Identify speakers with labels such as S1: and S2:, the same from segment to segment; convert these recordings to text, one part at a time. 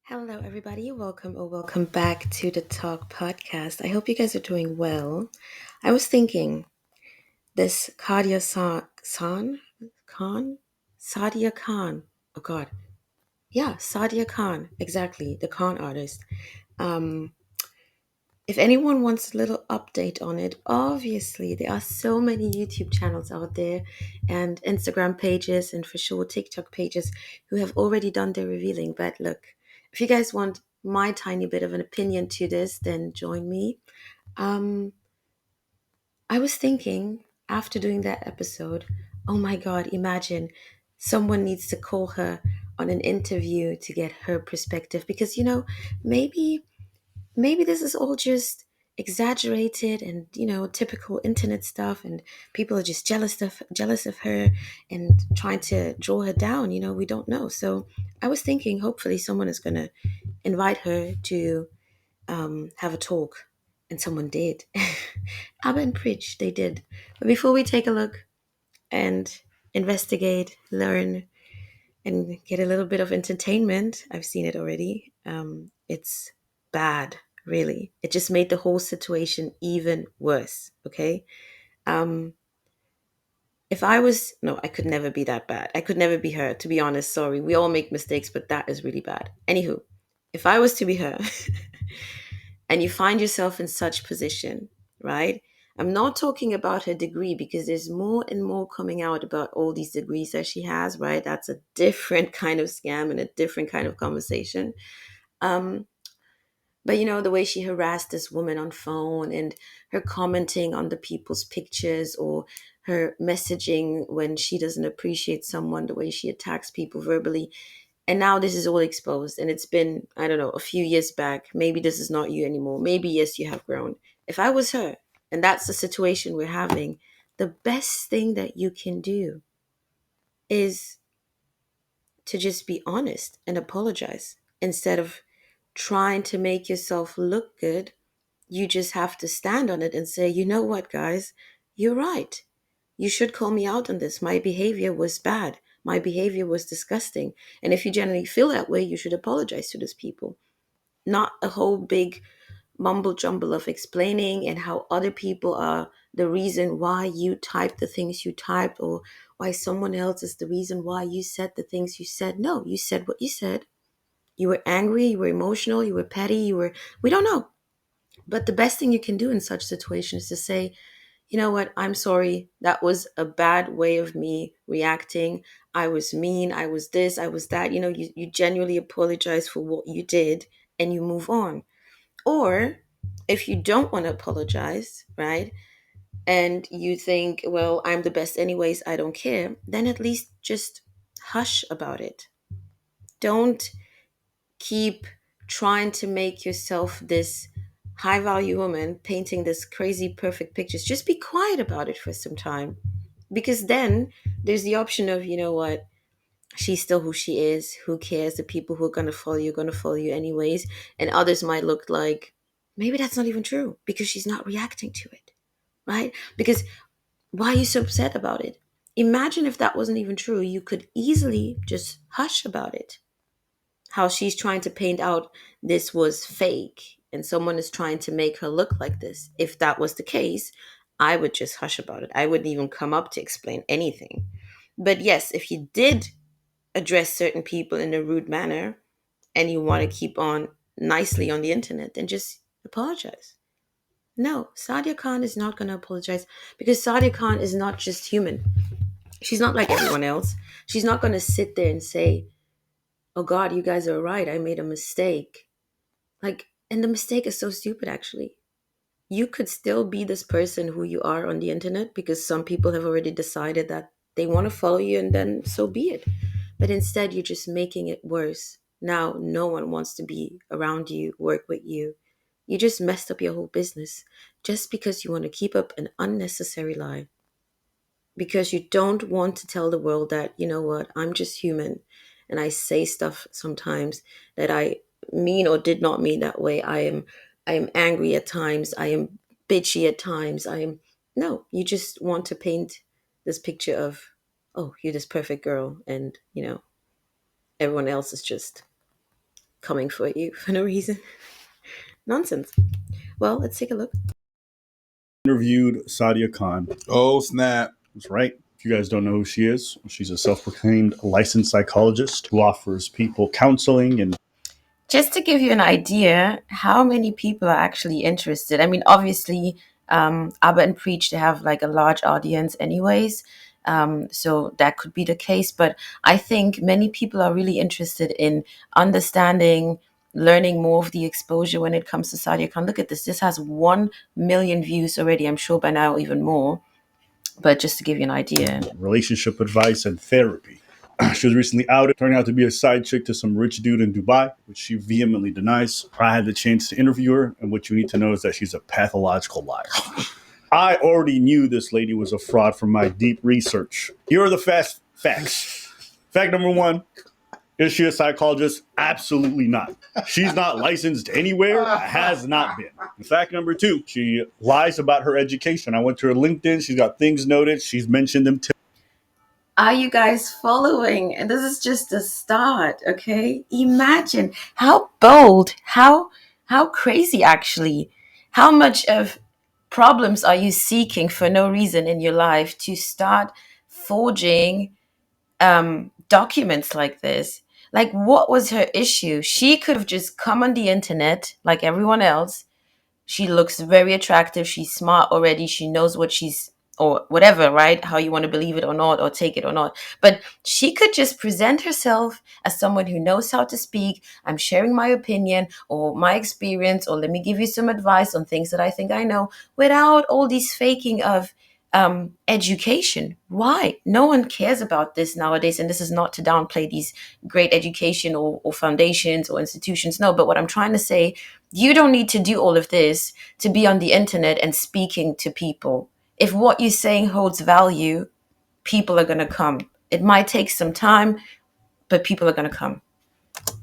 S1: Hello, everybody. Welcome back to the Talk podcast. I hope you guys are doing well. I was thinking this Sadia Khan. Oh God, yeah, Sadia Khan. Exactly, the Khan artist. Um, if anyone wants a little update on it, obviously there are so many YouTube channels out there and Instagram pages and for sure TikTok pages who have already done their revealing. But look, if you guys want my tiny bit of an opinion to this, then join me. Um, I was thinking after doing that episode, oh my God, imagine someone needs to call her on an interview to get her perspective because, maybe this is all just exaggerated and typical internet stuff and people are just jealous of her and trying to draw her down. We don't know. So I was thinking hopefully someone is going to invite her to have a talk, and someone did. Abba and Pritch, they did. But before we take a look and investigate, learn, and get a little bit of entertainment, I've seen it already. It's bad, really. It just made the whole situation even worse. Okay. Um, if I was, no, I could never be that bad. I could never be her, to be honest. Sorry. We all make mistakes, but that is really bad. Anywho, if I was to be her and you find yourself in such position, right? I'm not talking about her degree because there's more and more coming out about all these degrees that she has, right? That's a different kind of scam and a different kind of conversation. Um, but the way she harassed this woman on phone and her commenting on the people's pictures or her messaging when she doesn't appreciate someone, the way she attacks people verbally. And now this is all exposed. And it's been, I don't know, a few years back. Maybe this is not you anymore. Maybe, yes, you have grown. If I was her, and that's the situation we're having, the best thing that you can do is to just be honest and apologize instead of trying to make yourself look good. You just have to stand on it and say, you know what, guys, you're right. You should call me out on this. My behavior was bad. My behavior was disgusting. And if you generally feel that way, you should apologize to those people. Not a whole big mumble jumble of explaining and how other people are the reason why you typed the things you typed or why someone else is the reason why you said the things you said. No, you said what you said. You were angry, you were emotional, you were petty, we don't know. But the best thing you can do in such situations is to say, you know what, I'm sorry. That was a bad way of me reacting. I was mean. I was this. I was that. You genuinely apologize for what you did and you move on. Or if you don't want to apologize, right? And you think, well, I'm the best anyways, I don't care, then at least just hush about it. Don't keep trying to make yourself this high value woman painting this crazy perfect pictures. Just be quiet about it for some time. Because then there's the option of, you know what, she's still who she is. Who cares? The people who are going to follow you anyways. And others might look like maybe that's not even true because she's not reacting to it, right? Because why are you so upset about it? Imagine if that wasn't even true. You could easily just hush about it. How she's trying to paint out this was fake and someone is trying to make her look like this. If that was the case, I would just hush about it. I wouldn't even come up to explain anything. But yes, if you did address certain people in a rude manner and you want to keep on nicely on the internet, then just apologize. No, Sadia Khan is not going to apologize because Sadia Khan is not just human. She's not like everyone else. She's not going to sit there and say, oh God, you guys are right. I made a mistake. Like, and the mistake is so stupid, actually. You could still be this person who you are on the internet because some people have already decided that they want to follow you, and then so be it. But instead, you're just making it worse. Now, no one wants to be around you, work with you. You just messed up your whole business just because you want to keep up an unnecessary lie. Because you don't want to tell the world that, you know what, I'm just human and I say stuff sometimes that I mean or did not mean that way. I am angry at times. I am bitchy at times. I am no, you just want to paint this picture of, oh, you're this perfect girl and, everyone else is just coming for you for no reason. Nonsense. Well, let's take a look.
S2: Interviewed Sadia Khan.
S3: Oh, snap.
S2: That's right. If you guys don't know who she is, she's a self-proclaimed licensed psychologist who offers people counseling and
S1: Just to give you an idea, how many people are actually interested. I mean, obviously, Abba and Preach, they have like a large audience, anyways. So that could be the case. But I think many people are really interested in understanding, learning more of the exposure when it comes to Sadia Khan. Look at this. This has 1 million views already. I'm sure by now even more. But just to give you an idea.
S2: relationship advice and therapy. She was recently outed, turning out to be a side chick to some rich dude in Dubai, which she vehemently denies. I had the chance to interview her, and what you need to know is that she's a pathological liar. I already knew this lady was a fraud from my deep research. Here are the fast facts. Fact number 1, is she a psychologist? Absolutely not. She's not licensed anywhere, has not been. Fact number 2, she lies about her education. I went to her LinkedIn, she's got things noted, she's mentioned them.
S1: Are you guys following? And this is just a start, okay? Imagine how bold, how crazy actually. How much of problems are you seeking for no reason in your life to start forging documents like this? Like, what was her issue? She could have just come on the internet like everyone else. She looks very attractive. She's smart already. She knows what she's, or whatever, right? How you want to believe it or not, or take it or not. But she could just present herself as someone who knows how to speak. I'm sharing my opinion or my experience, or let me give you some advice on things that I think I know, without all these faking of education. Why? No one cares about this nowadays. And this is not to downplay these great education or foundations or institutions. No, but what I'm trying to say, you don't need to do all of this to be on the internet and speaking to people. If what you're saying holds value, people are going to come. It might take some time, but people are going to come.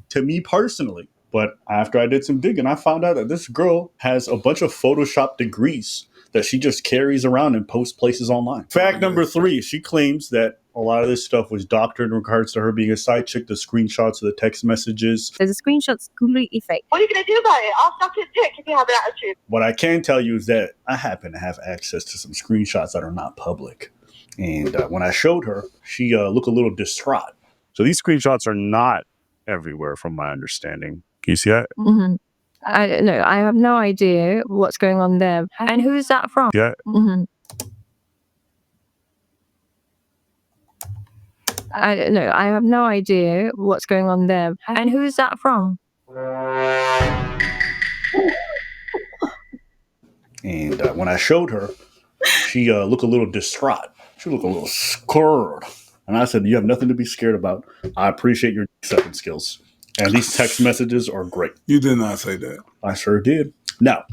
S2: To me personally. But after I did some digging, I found out that this girl has a bunch of Photoshop degrees that she just carries around and posts places online. Fact number 3, she claims that a lot of this stuff was doctored in regards to her being a side chick, the screenshots of the text messages.
S4: There's a screenshot's completely fake.
S5: What are you going to do about it? I'll stop his dick if you have an attitude.
S2: What I can tell you is that I happen to have access to some screenshots that are not public. And when I showed her, she looked a little distraught.
S6: So these screenshots are not everywhere from my understanding. Can you see that?
S4: Mm-hmm. I don't know. I have no idea what's going on there. And who is that from?
S6: Yeah.
S4: Mm-hmm. I don't know. I have no idea what's going on there. And who is that from?
S2: And when I showed her, she looked a little distraught. She looked a little scared. And I said, you have nothing to be scared about. I appreciate your acceptance skills. And these text messages are great.
S3: You did not say that.
S2: I sure did. Now,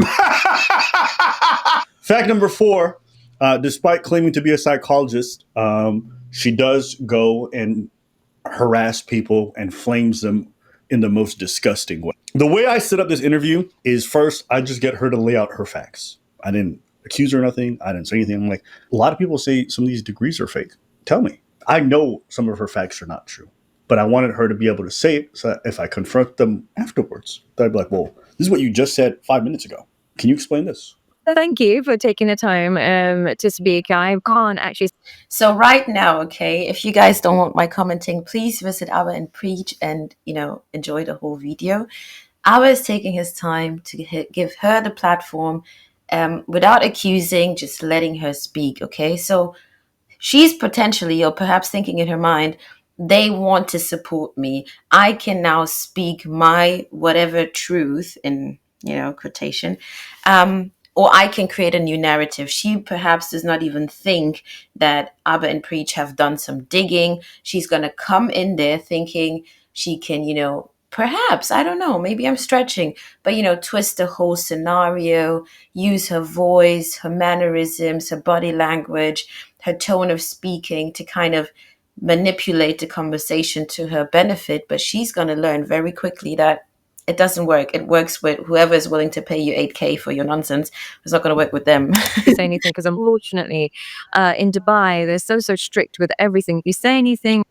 S2: fact number 4, despite claiming to be a psychologist, she does go and harass people and flames them in the most disgusting way. The way I set up this interview is, first, I just get her to lay out her facts. I didn't accuse her of nothing. I didn't say anything. I'm like, a lot of people say some of these degrees are fake. Tell me. I know some of her facts are not true, but I wanted her to be able to say it so that if I confront them afterwards, I'd be like, well, this is what you just said 5 minutes ago. Can you explain this?
S4: Thank you for taking the time to speak. I can't actually.
S1: So right now, okay, if you guys don't want my commenting, please visit Abba and Preach and, enjoy the whole video. Abba is taking his time to give her the platform without accusing, just letting her speak, okay? So she's potentially, or perhaps thinking in her mind, they want to support me. I can now speak my whatever truth in, quotation, or I can create a new narrative. She perhaps does not even think that Abba and Preach have done some digging. She's going to come in there thinking she can, perhaps, I don't know, maybe I'm stretching, but, twist the whole scenario, use her voice, her mannerisms, her body language, her tone of speaking to kind of manipulate the conversation to her benefit. But she's going to learn very quickly that it doesn't work. It works with whoever is willing to pay you 8K for your nonsense. It's not going to work with them.
S4: Say anything because unfortunately, in Dubai, they're so strict with everything. If you say anything,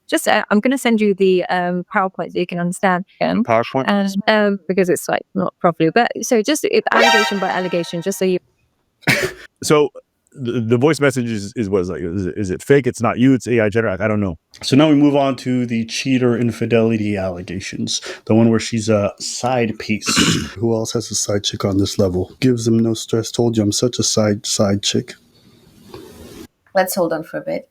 S4: Just I'm going to send you the PowerPoint so you can understand.
S6: PowerPoint.
S4: And because it's like not properly, but so just allegation by allegation, just so you.
S6: So the voice message is what is like? Is it fake? It's not you. It's AI generated. I don't know.
S2: So now we move on to the cheater infidelity allegations. The one where she's a side piece.
S7: Who else has a side chick on this level? Gives them no stress. Told you I'm such a side chick.
S1: Let's hold on for a bit.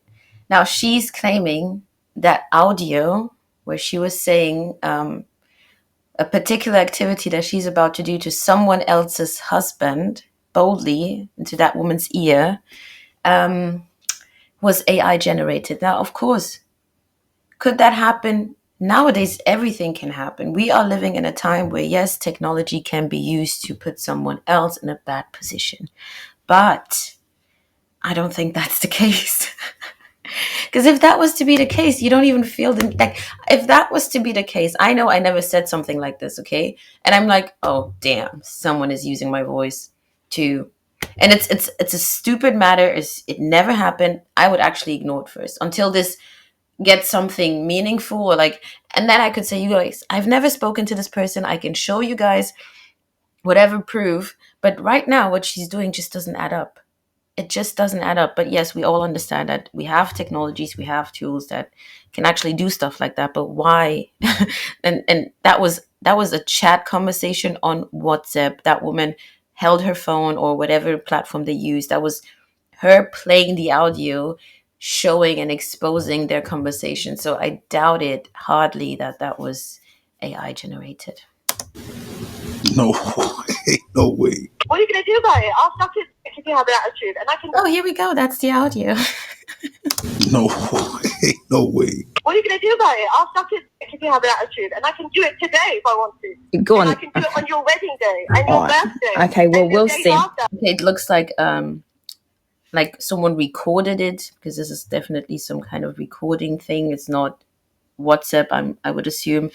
S1: Now she's claiming that audio where she was saying a particular activity that she's about to do to someone else's husband boldly into that woman's ear was AI generated. Now, of course, could that happen? Nowadays, everything can happen. We are living in a time where, yes, technology can be used to put someone else in a bad position. But I don't think that's the case. Because if that was to be the case, you don't even feel like, if that was to be the case, I know I never said something like this, okay? And I'm like, oh, damn, someone is using my voice to, and it's a stupid matter. It never happened. I would actually ignore it first until this gets something meaningful or like, and then I could say, you guys, I've never spoken to this person. I can show you guys whatever proof. But right now, what she's doing just doesn't add up. It just doesn't add up. But yes, we all understand that we have technologies, we have tools that can actually do stuff like that. But why? and that was a chat conversation on WhatsApp. That woman held her phone or whatever platform they used. That was her playing the audio, showing and exposing their conversation. So I doubt it hardly that was AI generated.
S3: No way. No way.
S5: What are you going to do about it? I'll suck it if you have an attitude. And I can.
S1: Oh, here we go. That's the audio.
S3: No way. No way.
S5: What are you going to do about it? I'll suck it if you have an attitude. And I can do it today if I want to.
S1: Go
S5: And
S1: on.
S5: I can do it on your wedding day and your birthday.
S1: Okay, well,
S5: and the
S1: we'll
S5: days
S1: see.
S5: after.
S1: Okay, it looks like someone recorded it, because this is definitely some kind of recording thing. It's not WhatsApp, I would assume.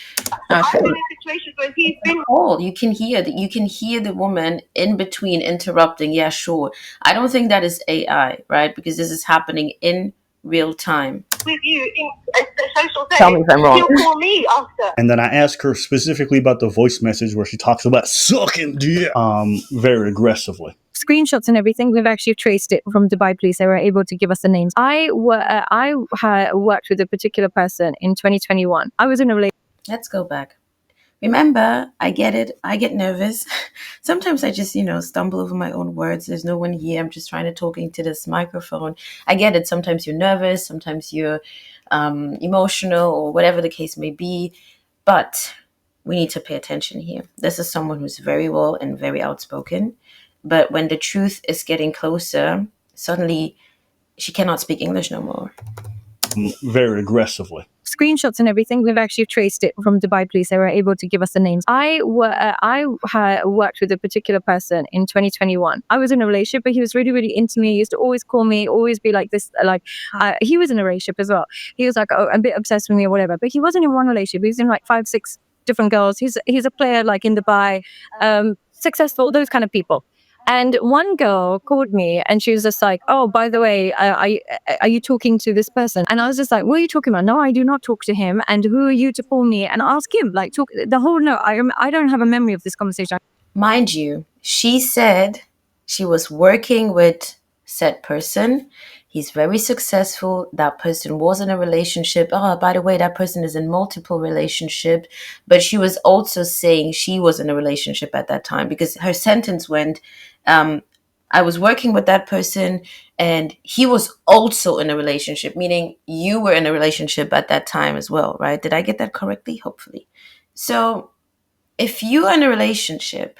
S5: I've been in situations where he's been.
S1: Oh, you can hear the woman in between interrupting. Yeah, sure. I don't think that is AI, right? Because this is happening in real time.
S5: With you in a social setting.
S1: Tell me if I'm wrong.
S5: He'll call me after.
S2: And then I ask her specifically about the voice message where she talks about sucking dick very aggressively.
S4: Screenshots and everything, we've actually traced it from Dubai police. They were able to give us the names. I worked with a particular person in 2021. I was in a relationship.
S1: Let's go back. Remember, I get it. I get nervous. Sometimes I just, stumble over my own words. There's no one here. I'm just trying to talk into this microphone. I get it. Sometimes you're nervous. Sometimes you're emotional or whatever the case may be. But we need to pay attention here. This is someone who's very well and very outspoken. But when the truth is getting closer, suddenly she cannot speak English no more.
S2: Very aggressively.
S4: Screenshots and everything, we've actually traced it from Dubai police. They were able to give us the names. I worked with a particular person in 2021. I was in a relationship, but he was really, really into me. He used to always call me, always be like this. He was in a relationship as well. He was like a bit obsessed with me or whatever. But he wasn't in one relationship. He was in like 5, 6 different girls. He's a player like in Dubai, successful, those kind of people. And one girl called me and she was just like, oh, by the way, are you talking to this person? And I was just like, what are you talking about? No, I do not talk to him. And who are you to call me and ask him? Like, talk the whole, no, I don't have a memory of this conversation.
S1: Mind you, she said she was working with said person. He's very successful. That person was in a relationship. Oh, by the way, that person is in multiple relationships. But she was also saying she was in a relationship at that time, because her sentence went, I was working with that person and he was also in a relationship, meaning you were in a relationship at that time as well, right? Did I get that correctly? Hopefully. So if you are in a relationship,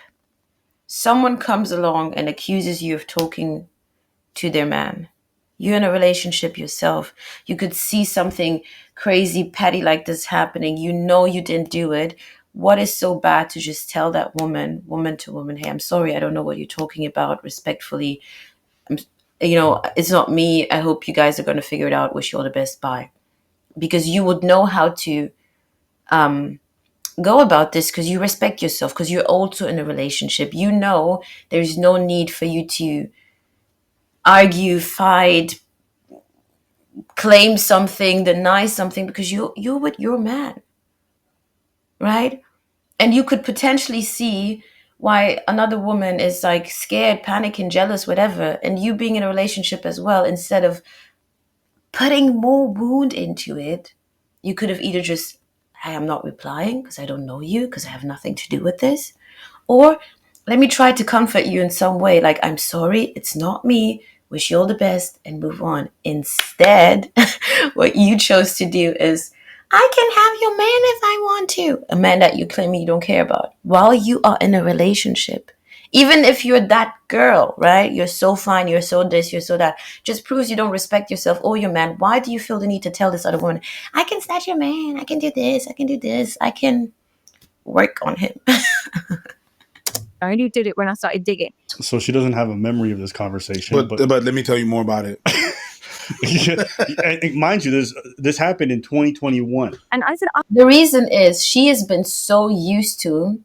S1: someone comes along and accuses you of talking to their man. You're in a relationship yourself. You could see something crazy, petty like this happening. You know you didn't do it. What is so bad to just tell that woman to woman, hey, I'm sorry, I don't know what you're talking about, respectfully. It's not me. I hope you guys are going to figure it out. Wish you all the best. Bye. Because you would know how to go about this, because you respect yourself, because you're also in a relationship. You know there's no need for you to argue, fight, claim something, deny something, because you're with your man, right? And you could potentially see why another woman is like scared, panicking, jealous, whatever, and you being in a relationship as well, instead of putting more wound into it, you could have either just, I am not replying because I don't know you, because I have nothing to do with this, or let me try to comfort you in some way, like, I'm sorry, it's not me, wish you all the best, and move on. Instead, what you chose to do is, I can have your man if I want to. A man that you claim you don't care about while you are in a relationship. Even if you're that girl, right? You're so fine, you're so this, you're so that. Just proves you don't respect yourself or your man. Why do you feel the need to tell this other woman, I can snatch your man, I can do this, I can do this, I can work on him?
S4: I only did it when I started digging.
S2: So she doesn't have a memory of this conversation.
S3: But let me tell you more about it.
S2: And mind you, this happened in 2021.
S4: And I said,
S1: The reason is she has been so used to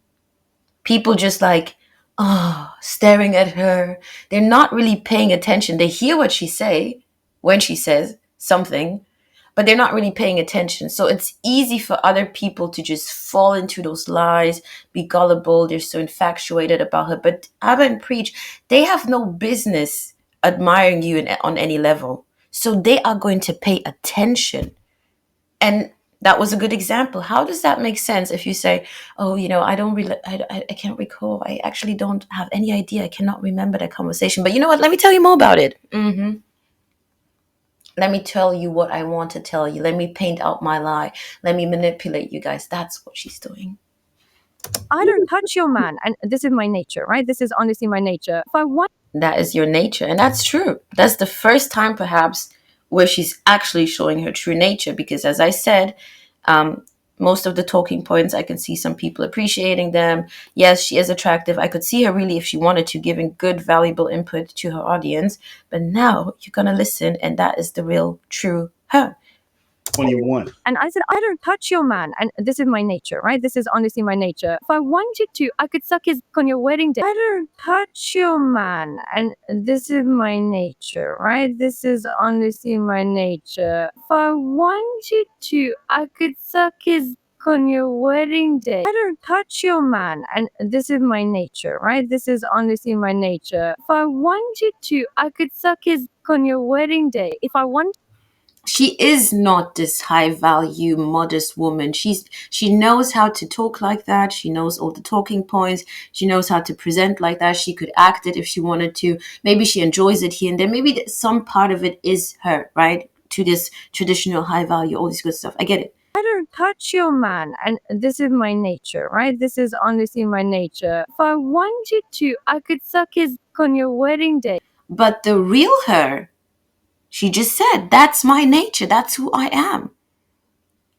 S1: people just like, oh, staring at her. They're not really paying attention. They hear what she say when she says something, but they're not really paying attention. So it's easy for other people to just fall into those lies, be gullible. They're so infatuated about her. But Abba and Preach, they have no business admiring you on any level. So they are going to pay attention. And that was a good example. How does that make sense if you say, oh, I don't really, I can't recall. I actually don't have any idea. I cannot remember that conversation. But you know what? Let me tell you more about it. Let me tell you what I want to tell you. Let me paint out my lie. Let me manipulate you guys. That's what she's doing.
S4: I don't touch your man. And this is my nature, right? This is honestly my nature. If I want,
S1: that is your nature. And that's true. That's the first time perhaps where she's actually showing her true nature. Because as I said, most of the talking points, I can see some people appreciating them. Yes, she is attractive. I could see her really, if she wanted to, giving good, valuable input to her audience. But now you're going to listen, and that is the real, true her.
S2: 21.
S4: And I said, I don't touch your man. And this is my nature, right? This is honestly my nature. If I wanted to, I could suck his on your wedding day. I don't touch your man. And this is my nature, right? This is honestly my nature. If I wanted to, I could suck his on your wedding day. I don't touch your man. And this is my nature, right? This is honestly my nature. If I wanted to, I could suck his on your wedding day. If I wanted,
S1: she is not this high value modest woman. She knows how to talk like that. She knows all the talking points. She knows how to present like that. She could act it if she wanted to. Maybe she enjoys it here and there. Maybe some part of it is her, right? To this traditional high value, all this good stuff. I get it.
S4: I don't touch your man. And this is my nature, right? This is honestly my nature. If I wanted to, I could suck his on your wedding day.
S1: But the real her, she just said, that's my nature. That's who I am.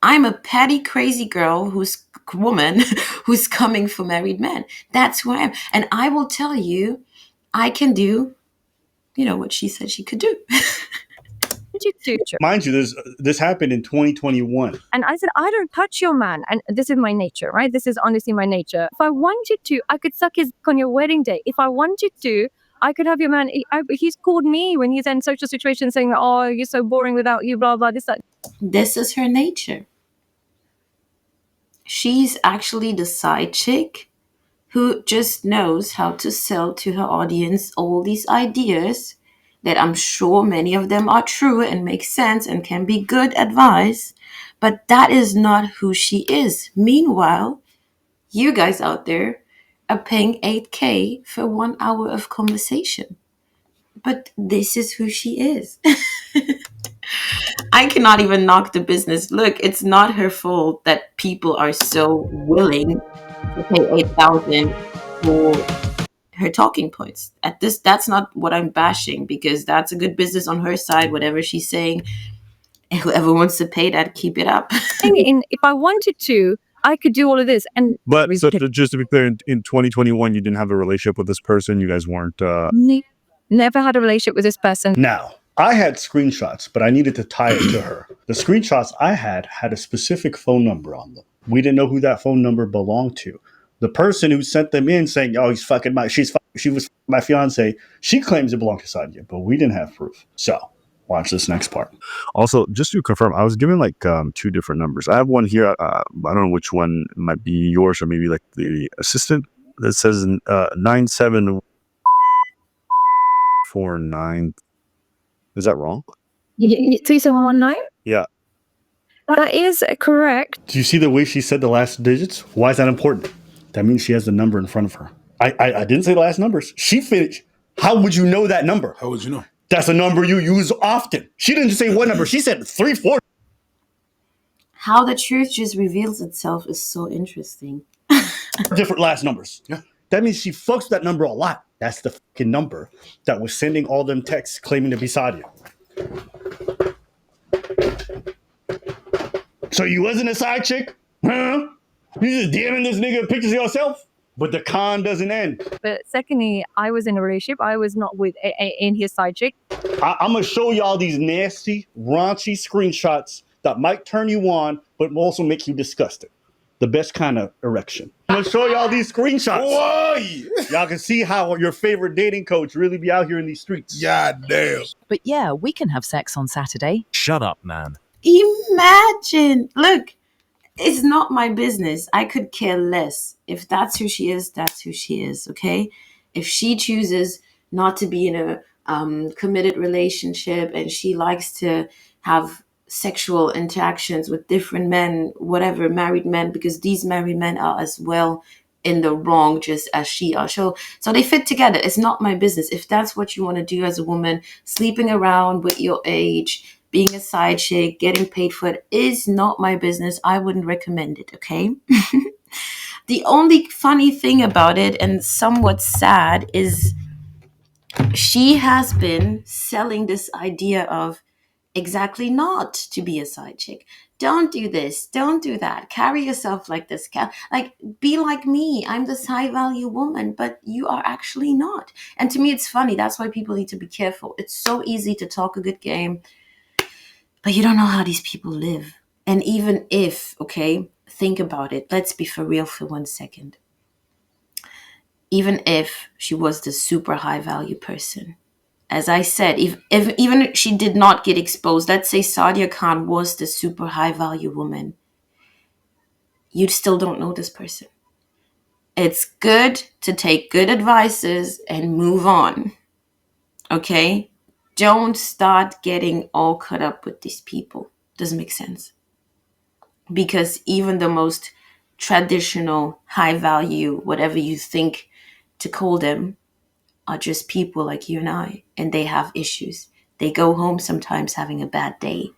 S1: I'm a petty, crazy girl woman who's coming for married men. That's who I am. And I will tell you, I can do, what she said she could do.
S2: Mind you, this happened in 2021.
S4: And I said, I don't touch your man. And this is my nature, right? This is honestly my nature. If I wanted to, I could suck his on your wedding day. If I wanted to, I could have your man. He's called me when he's in social situations saying, oh, you're so boring without you, blah, blah, this, that.
S1: This is her nature. She's actually the side chick who just knows how to sell to her audience all these ideas that I'm sure many of them are true and make sense and can be good advice, but that is not who she is. Meanwhile, you guys out there are paying $8,000 for 1 hour of conversation. But this is who she is. I cannot even knock the business. Look, it's not her fault that people are so willing to pay 8,000 for her talking points. That's not what I'm bashing, because that's a good business on her side. Whatever she's saying, and whoever wants to pay that, keep it up.
S4: If I wanted to, I could do all of this.
S6: But so just to be clear, in 2021, you didn't have a relationship with this person. You guys weren't.
S4: Never had a relationship with this person.
S2: Now, I had screenshots, but I needed to tie it to her. The screenshots I had a specific phone number on them. We didn't know who that phone number belonged to. The person who sent them in saying, "Oh, she was my fiance," she claims it belonged to Sadia, but we didn't have proof. So Watch this next part.
S6: Also, just to confirm, I was given like 2 different numbers. I have one here. I don't know which one might be yours or maybe like the assistant that says 9749. Is that wrong?
S4: 3719?
S6: Yeah.
S4: That is correct.
S2: Do you see the way she said the last digits? Why is that important? That means she has the number in front of her. I didn't say the last numbers. She finished. How would you know that number?
S3: How would you know?
S2: That's a number you use often. She didn't say what number. She said 3, 4.
S1: How the truth just reveals itself is so interesting.
S2: Different last numbers.
S3: Yeah.
S2: That means she fucks with that number a lot. That's the fucking number that was sending all them texts claiming to be Sadia. So you wasn't a side chick? Huh? You just DMing this nigga pictures of yourself? But the con doesn't end.
S4: But secondly, I was in a relationship. I was not with in his side chick.
S2: I'm going to show y'all these nasty, raunchy screenshots that might turn you on, but also make you disgusted. The best kind of erection. I'm going to show y'all these screenshots.
S3: Why?
S2: Y'all can see how your favorite dating coach really be out here in these streets.
S3: God damn.
S8: But yeah, we can have sex on Saturday.
S9: Shut up, man.
S1: Imagine. Look, it's not my business. I could care less. If that's who she is, that's who she is, okay? If she chooses not to be in a committed relationship and she likes to have sexual interactions with different men, whatever, married men, because these married men are as well in the wrong just as she are. So they fit together. It's not my business. If that's what you want to do as a woman, sleeping around with your age, being a side chick, getting paid for it is not my business. I wouldn't recommend it, okay? The only funny thing about it and somewhat sad is she has been selling this idea of exactly not to be a side chick. Don't do this. Don't do that. Carry yourself like this. Like, be like me. I'm this high value woman, but you are actually not. And to me, it's funny. That's why people need to be careful. It's so easy to talk a good game, but you don't know how these people live. And even if, okay, think about it. Let's be for real for 1 second. Even if she was the super high value person, as I said, if even if she did not get exposed, let's say Sadia Khan was the super high value woman, you still don't know this person. It's good to take good advices and move on. Okay? Don't start getting all caught up with these people. Doesn't make sense. Because even the most traditional, high value, whatever you think to call them, are just people like you and I, and they have issues. They go home sometimes having a bad day.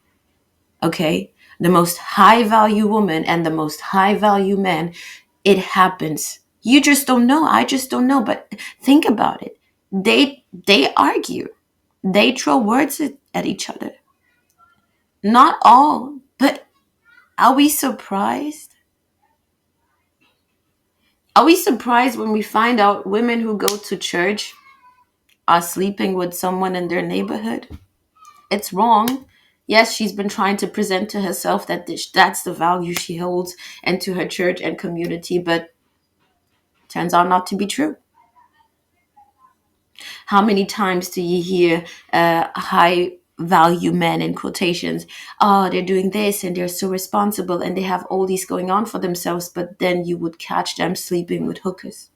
S1: Okay? The most high value woman and the most high value man, it happens. You just don't know. I just don't know. But think about it. They argue. They throw words at each other. Not all, but are we surprised? Are we surprised when we find out women who go to church are sleeping with someone in their neighborhood? It's wrong. Yes, she's been trying to present to herself that that's the value she holds and to her church and community, but turns out not to be true. How many times do you hear high value men in quotations? Oh, they're doing this and they're so responsible and they have all these going on for themselves, but then you would catch them sleeping with hookers.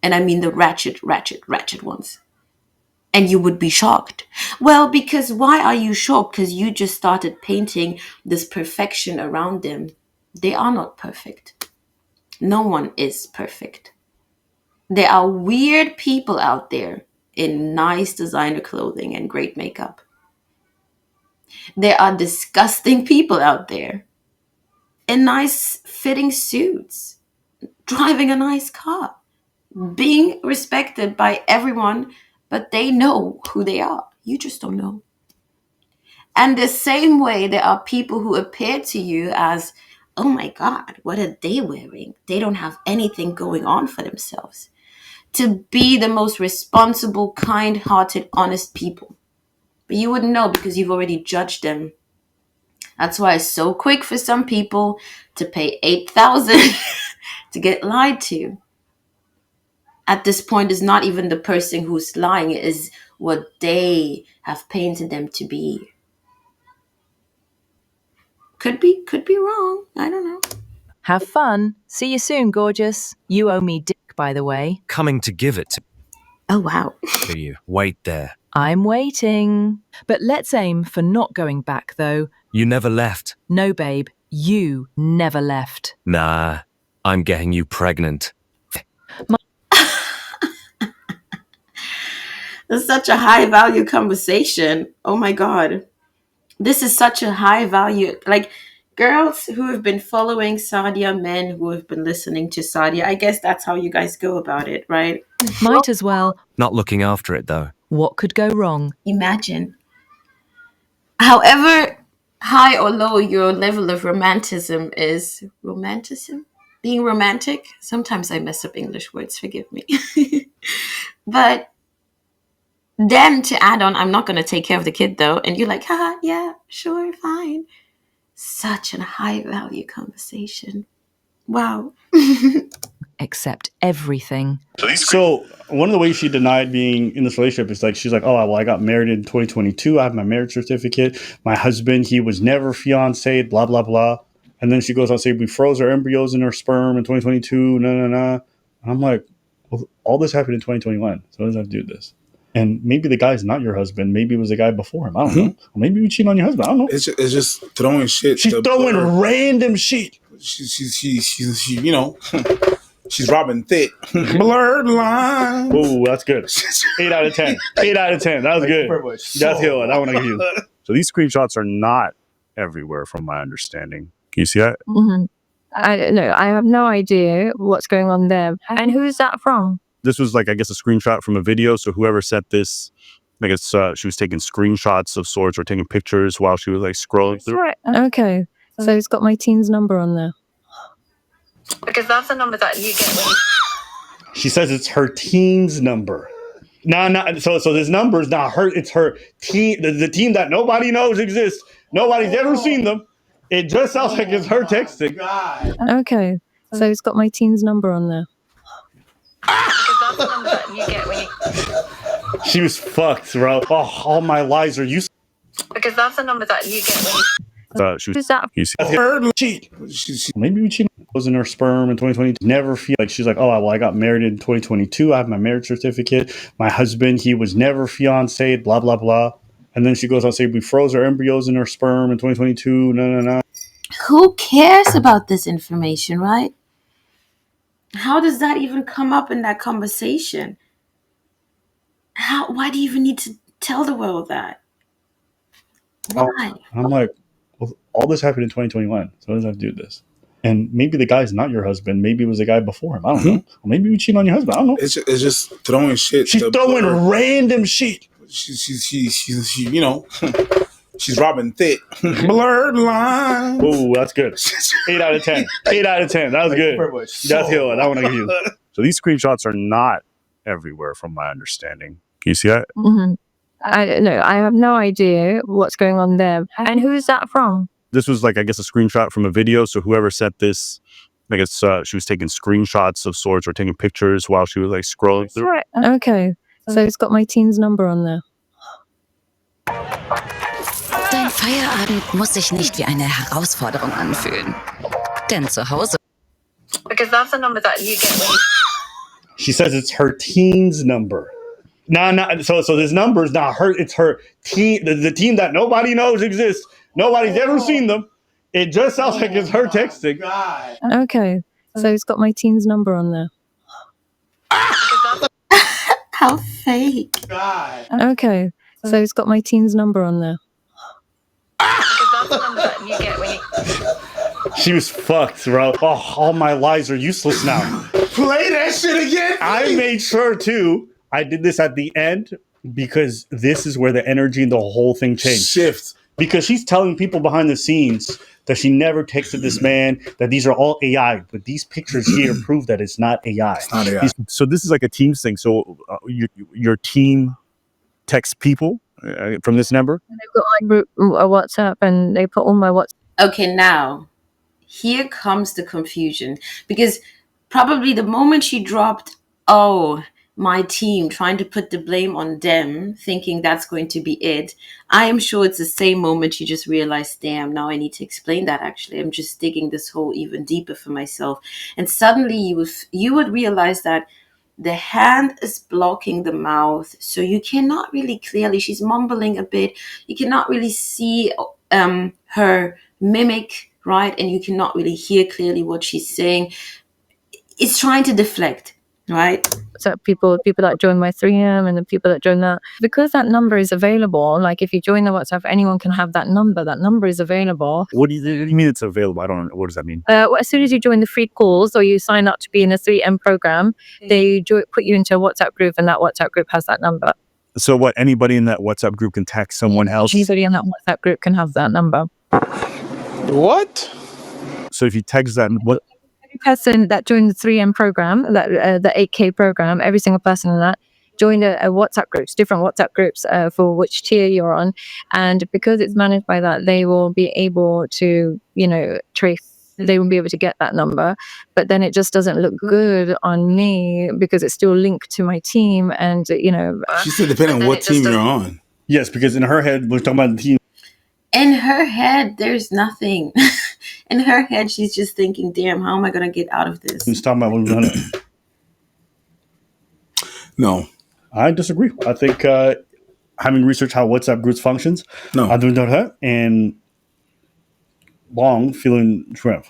S1: And I mean the ratchet ones. And you would be shocked. Well, because why are you shocked? Because you just started painting this perfection around them. They are not perfect. No one is perfect. There are weird people out there in nice designer clothing and great makeup. There are disgusting people out there in nice fitting suits, driving a nice car, being respected by everyone, but they know who they are. You just don't know. And the same way, there are people who appear to you as, oh my God, what are they wearing? They don't have anything going on for themselves. To be the most responsible, kind-hearted, honest people. But you wouldn't know because you've already judged them. That's why it's so quick for some people to pay $8,000 to get lied to. At this point, it's not even the person who's lying, it is what they have painted them to be. Could be wrong. I don't know.
S8: Have fun. See you soon, gorgeous. You owe me dick, by the way.
S9: Coming to give it
S1: Oh wow.
S9: to you. Wait there.
S8: I'm waiting. But let's aim for not going back, though.
S9: You never left.
S8: No, babe, you never left.
S9: Nah, I'm getting you pregnant.
S1: That's such a high value conversation. Oh my god. This is such a high value, like, girls who have been following Sadia, men who have been listening to Sadia. I guess that's how you guys go about it, right?
S8: Might as well.
S9: Not looking after it, though.
S8: What could go wrong?
S1: Imagine. However high or low your level of romanticism is, being romantic. Sometimes I mess up English words, forgive me. But then to add on, I'm not going to take care of the kid though. And you're like, haha, yeah, sure, fine. Such a high value conversation. Wow.
S8: Accept everything.
S2: So one of the ways she denied being in this relationship is like, she's like, oh, well, I got married in 2022. I have my marriage certificate. My husband, he was never fiancé, blah, blah, blah. And then she goes on to say, we froze our embryos in our sperm in 2022. And I'm like, well, all this happened in 2021. So what does that have to do with this? And maybe the guy's not your husband. Maybe it was the guy before him. I don't know. Or maybe you cheat on your husband. I don't know.
S3: It's just throwing shit.
S2: She's throwing random shit.
S3: She's you know, she's Robin Thicke. Blurred line.
S2: Oh, that's good. 8 out of 10. 8 out of 10. That was good. That's good. That one I give you.
S6: So these screenshots are not everywhere, from my understanding. Can you see that?
S4: Mm-hmm. I don't know. I have no idea what's going on there. And who is that from?
S6: This was like, I guess, a screenshot from a video. So whoever sent this, I guess she was taking screenshots of sorts or taking pictures while she was like scrolling through.
S4: Right. Okay. So it's got my teen's number on there.
S5: Because that's the number that you get when
S2: She says it's her teen's number. So this number is not her. It's her teen, the team that nobody knows exists. Nobody's ever seen them. It just sounds like it's her texting.
S4: Okay. So it's got my teen's number on there.
S5: because that's the number that you get when you
S2: She was fucked, bro. Oh, all my lies are useless.
S5: because that's the number that you get when you
S6: She was,
S4: Who's that?
S6: you see,
S2: Cheat. Maybe we cheated. Was in her sperm in 2020. Never feel like she's like, oh, well, I got married in 2022. I have my marriage certificate. My husband, he was never fiancé, blah, blah, blah. And then she goes on to say, we froze our embryos in her sperm in 2022.
S1: Who cares about this information, right? How does that even come up in that conversation? Why do you even need to tell the world that? Why?
S2: I'm like, well, all this happened in 2021. So what does that have to do with this? And maybe the guy's not your husband. Maybe it was the guy before him. I don't know. Or maybe you cheat on your husband. I don't know.
S3: It's just throwing shit.
S2: She's throwing random shit.
S3: She's you know, she's Robin Thicke. Blurred line.
S2: Oh, that's good. 8 out of 10. 8 out of 10. That was good. That's good. That one I give you.
S6: so these screenshots are not everywhere, from my understanding. Can you see that?
S4: Mm-hmm. I don't know. I have no idea what's going on there. And who is that from?
S6: This was like, I guess, a screenshot from a video. So whoever sent this, I guess she was taking screenshots of sorts or taking pictures while she was like scrolling through.
S4: Right. Okay. So it's got my teen's number on there.
S10: Dein Feierabend muss sich nicht wie eine Herausforderung anfühlen. Denn zu Hause.
S5: because that's the number that you get when you
S2: She says it's her teen's number. So this number is not her. It's her team, the team that nobody knows exists. Nobody's ever seen them. It just sounds like it's her texting.
S4: Okay. So it's got my teen's number on there.
S1: How fake.
S4: Okay. So it's got my teen's number on there.
S5: because that's the number that you get when you
S2: She was fucked, bro. Oh, all my lies are useless now.
S3: Play that shit again.
S2: I made sure too. I did this at the end because this is where the energy and the whole thing changed.
S3: Shift.
S2: Because she's telling people behind the scenes that she never texted this man, that these are all AI. But these pictures here prove that it's not AI.
S3: It's not AI.
S6: So this is like a Teams thing. So your team texts people from this number?
S4: They've got my group, a WhatsApp, and they put all my WhatsApp.
S1: Okay, now, here comes the confusion. Because probably the moment she dropped, oh, my team, trying to put the blame on them, thinking that's going to be it. I am sure it's the same moment you just realize, damn, now I need to explain that. Actually, I'm just digging this hole even deeper for myself. And suddenly you would realize that the hand is blocking the mouth, so you cannot really clearly, she's mumbling a bit, you cannot really see her mimic, right? And you cannot really hear clearly what she's saying. It's trying to deflect, right?
S4: So people that join my 3M and the people that join that, because that number is available. Like if you join the WhatsApp, anyone can have that number. That number is available.
S6: What do you mean it's available? I don't know. What does that mean?
S4: Well, as soon as you join the free calls or you sign up to be in a 3M program, they put you into a WhatsApp group, and that WhatsApp group has that number.
S6: So what? Anybody in that WhatsApp group can text someone else?
S4: Anybody in that WhatsApp group can have that number.
S3: What?
S6: So if you text that, what?
S4: Every person that joined the 3M program, that the 8K program, every single person in that joined a WhatsApp groups, different WhatsApp groups for which tier you're on. And because it's managed by that, they will be able to, trace, they will be able to get that number. But then it just doesn't look good on me because it's still linked to my team. And,
S3: She said depending on what team you're on.
S2: Yes, because in her head, we're talking about the team.
S1: In her head, there's nothing. In her head, she's just thinking, damn, how am I going to get out of this?
S2: He's talking about 100.
S3: No.
S2: I disagree. I think having researched how WhatsApp groups functions,
S3: No.
S2: and long feeling shrimp.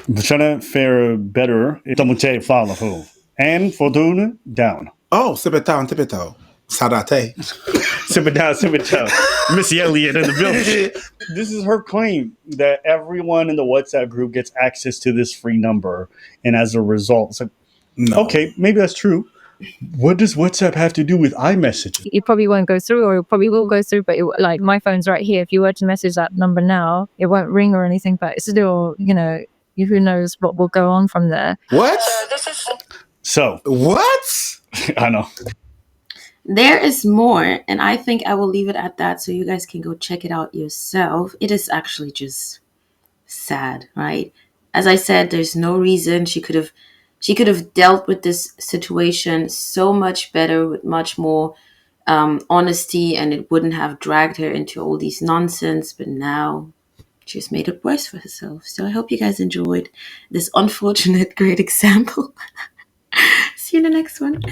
S2: Beginnen faire better. Dan moet je vallen. En voldoende down.
S3: Oh, sipetao. Sadate.
S2: Sip it down. Missy Elliott in the building. This is her claim that everyone in the WhatsApp group gets access to this free number. And as a result, it's like,
S3: no.
S2: Okay, maybe that's true. What does WhatsApp have to do with iMessage?
S4: You probably won't go through, or it probably will go through, but like my phone's right here. If you were to message that number now, it won't ring or anything, but it's still, who knows what will go on from there.
S3: What?
S2: So.
S3: What?
S2: I know.
S1: There is more, and I think I will leave it at that so you guys can go check it out yourself. It is actually just sad, right? As I said, there's no reason she could have dealt with this situation so much better with much more honesty, and it wouldn't have dragged her into all these nonsense. But now she's made it worse for herself. So I hope you guys enjoyed this unfortunate great example. See you in the next one.